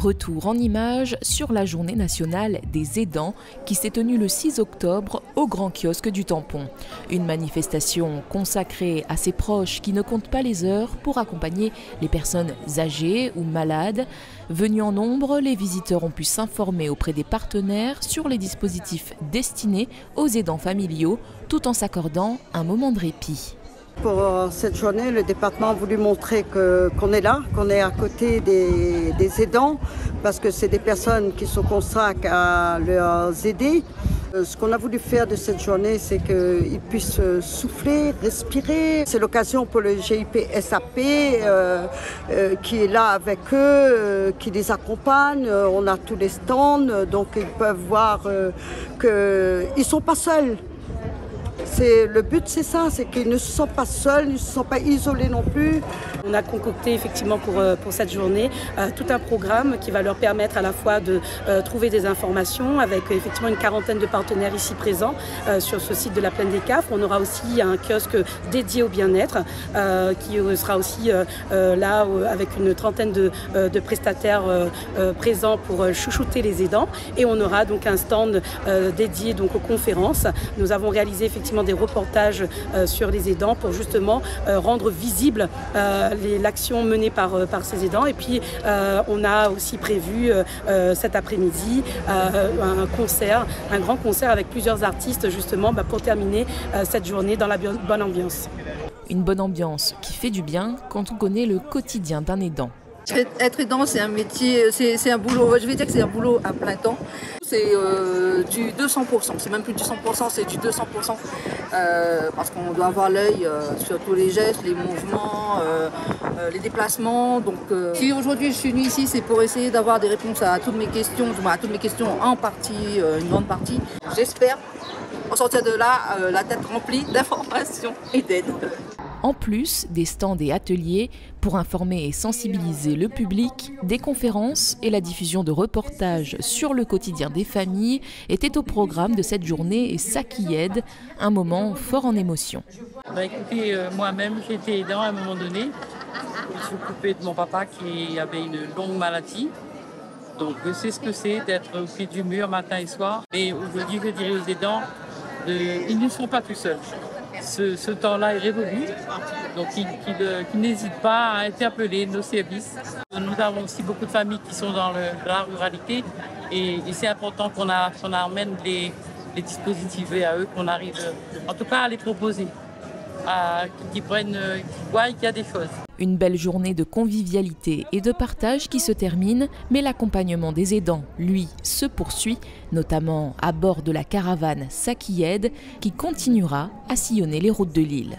Retour en images sur la journée nationale des aidants qui s'est tenue le 6 octobre au Grand Kiosque du Tampon. Une manifestation consacrée à ces proches qui ne comptent pas les heures pour accompagner les personnes âgées ou malades. Venus en nombre, les visiteurs ont pu s'informer auprès des partenaires sur les dispositifs destinés aux aidants familiaux tout en s'accordant un moment de répit. Pour cette journée, le département a voulu montrer qu'on est là, qu'on est à côté des aidants, parce que c'est des personnes qui sont consacrées à leur aider. Ce qu'on a voulu faire de cette journée, c'est qu'ils puissent souffler, respirer. C'est l'occasion pour le GIP SAP qui est là avec eux, qui les accompagne. On a tous les stands, donc ils peuvent voir qu'ils ne sont pas seuls. Le but, c'est ça, c'est qu'ils ne se sentent pas seuls, ils ne se sentent pas isolés non plus. On a concocté effectivement pour cette journée tout un programme qui va leur permettre à la fois de trouver des informations avec effectivement une quarantaine de partenaires ici présents sur ce site de la Plaine des Cafres. On aura aussi un kiosque dédié au bien-être qui sera aussi là avec une trentaine de prestataires présents pour chouchouter les aidants. Et on aura donc un stand dédié donc aux conférences. Nous avons réalisé effectivement des reportages sur les aidants pour justement rendre visible l'action menée par ces aidants. Et puis on a aussi prévu cet après-midi un grand concert avec plusieurs artistes justement pour terminer cette journée dans la bonne ambiance. Une bonne ambiance qui fait du bien quand on connaît le quotidien d'un aidant. Être aidant, c'est un métier, c'est un boulot, je vais dire que c'est un boulot à plein temps. C'est du 200%, c'est même plus du 100%, c'est du 200%. Parce qu'on doit avoir l'œil sur tous les gestes, les mouvements, les déplacements. Donc, si aujourd'hui je suis venue ici, c'est pour essayer d'avoir des réponses à toutes mes questions, en partie, une grande partie. J'espère en sortir de là, la tête remplie d'informations et d'aide. En plus des stands et ateliers pour informer et sensibiliser le public, des conférences et la diffusion de reportages sur le quotidien des familles étaient au programme de cette journée et ça qui aide, un moment fort en émotion. Écoutez, moi-même j'ai été aidant à un moment donné. Je me suis occupée de mon papa qui avait une longue maladie. Donc je sais ce que c'est d'être au pied du mur matin et soir. Et aujourd'hui je dirais aux aidants, ils ne sont pas tout seuls. Ce temps-là est révolu, donc qu'ils n'hésitent pas à interpeller nos services. Nous avons aussi beaucoup de familles qui sont dans la ruralité et c'est important qu'on amène les dispositifs à eux, qu'on arrive en tout cas à les proposer, qu'ils voient qu'il y a des choses. Une belle journée de convivialité et de partage qui se termine, mais l'accompagnement des aidants, lui, se poursuit, notamment à bord de la caravane Ça qui aide, qui continuera à sillonner les routes de l'île.